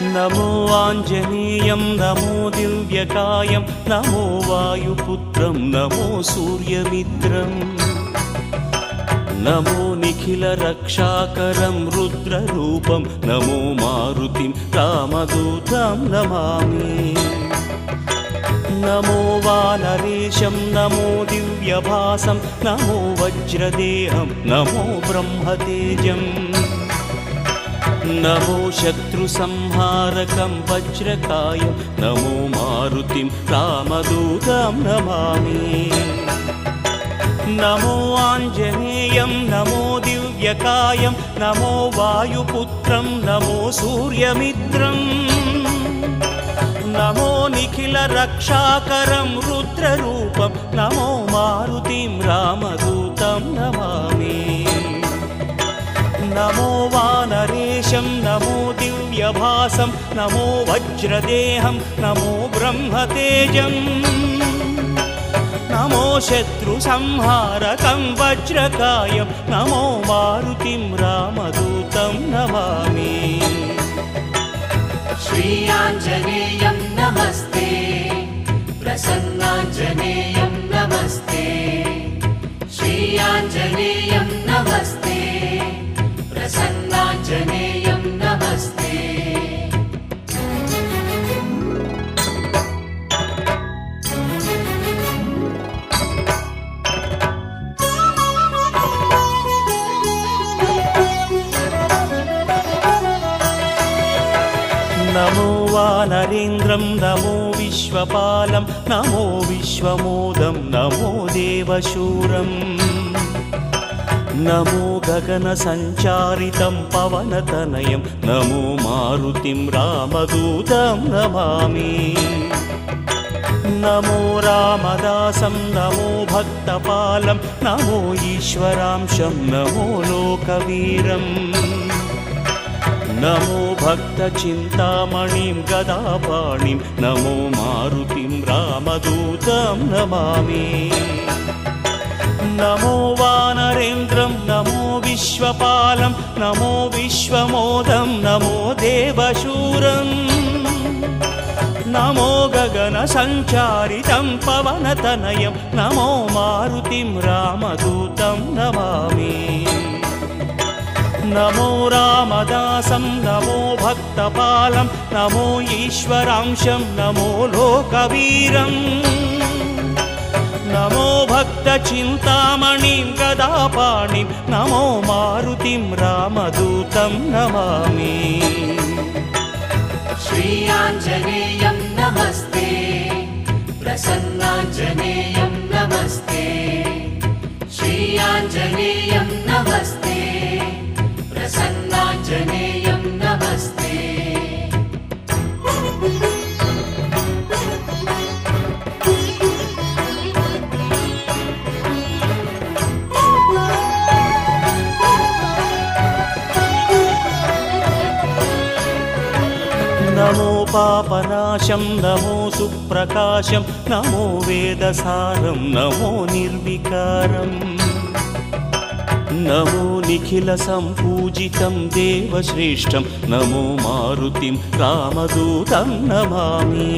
నమో ఆంజనేయం నమో దివ్యకాయం నమో వాయుపుత్రం నమో సూర్యమిత్రం నమో నిఖిల రక్షాకరం రుద్రరూపం నమో మారుతిం రామదూతం నమామి నమో వానరేశం నమో దివ్యభాసం నమో వజ్రదేహం నమో బ్రహ్మతేజం నమో శత్రుసంహారకం వజ్రకాయం నమో మారుతిం రామదూతం నమామి నమో ఆంజనేయం నమో దివ్యకాయం నమో వాయుపుత్రం నమో సూర్యమిత్రం నమో నిఖిల రక్షాకరం రుద్రరూపం నమో మారుతిం రామదూతం నమామి నమో వానరేశం నమో దివ్యభాసం నమో వజ్రదేహం నమో బ్రహ్మతేజం నమో శత్రుసంహారకం వజ్రకాయం నమో మారుతిం రామదూతం నమామి శ్రీ ఆంజనేయం నమస్తే ప్రసన్నాంజనేయం నమస్తే శ్రీ ఆంజనేయం నమస్తే ప్రసన్నాంజనేయం నమస్తే నమో వానరేంద్రం నమో విశ్వపాలం నమో విశ్వమోదం నమో దేవశూరం నమో గగన సంచారితం పవనతనయం నమో మారుతిం రామదూతం నమామి నమో రామదాసం నమో భక్తపాలం నమో ఈశ్వరాంశం నమో లోకవీరం నమో భక్తచింతామణిం గదాపాణిం నమో మారుతిం రామదూతం నమామి నమో వానరేంద్రం నమో విశ్వపాలం నమో విశ్వమోదం నమో దేవశూరం నమో గగన సంచారితం పవనతనయం నమో మారుతిం రామదూతం నమామి నమో రామదాసం నమో భక్తపాలం నమో ఈశ్వరాంశం నమో లోకవీరం నమో భక్తచింతామణిం గదాపాణిం నమో మారుతిం రామదూతం నమామి శ్రీ ఆంజనేయం నమస్తే ప్రసన్నాంజనేయం నమస్తే శ్రీ ఆంజనేయం నమస్తే ప్రసన్నాంజనేయం నమస్తే నమో పాపనాశం నమో సుప్రకాశం నమో వేదసారం నమో నిర్వికారం నమో నిఖిల సంపూజితం దేవశ్రేష్టం నమో మారుతిం రామదూతం నమామి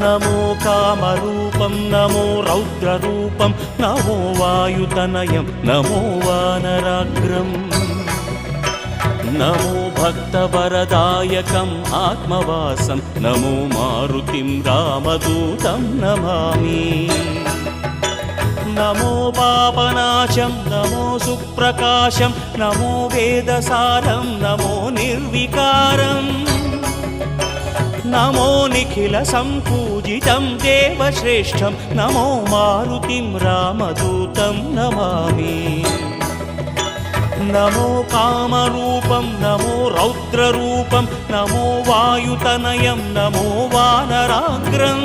నమో కామరూపం నమో రౌద్రరూపం నమో వాయుతనయం నమో వానరాగ్రం నమో భక్తవరదాయకం ఆత్మవాసం నమో మారుతిం రామదూతం నమామి నమో పాపనాశం నమో సుప్రకాశం నమో వేదసారం నమో నిర్వికారం నమో నిఖిల సంపూజితం దేవశ్రేష్టం నమో మారుతిం రామదూతం నమామి నమో కామరూపం నమో రౌద్రరూపం నమో వాయుతనయం నమో వానరాగ్రం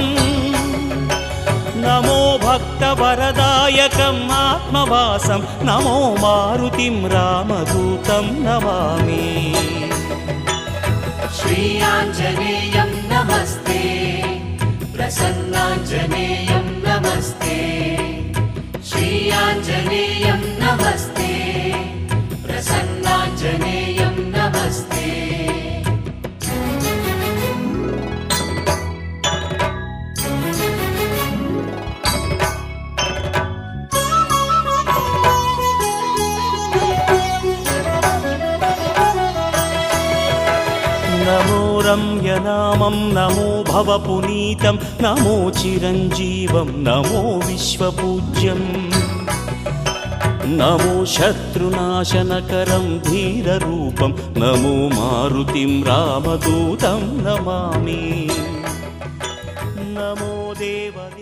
నమో భక్తవరదాయకం ఆత్మవాసం నమో మారుతిం రామదూతం నమామి శ్రీ ఆంజనేయం నమస్తే ప్రసన్నాంజనేయం నమస్తే శ్రీ ఆంజనేయం నమస్తే ప్రసన్నాంజనేయం నమస్తే రమ్యనామం నమో భవపునీతం నమో చిరంజీవం నమో విశ్వపూజ్యం నమో శత్రునాశనకరం ధీరరూపం నమో మారుతిం రామదూతం నమామి నమో దేవదే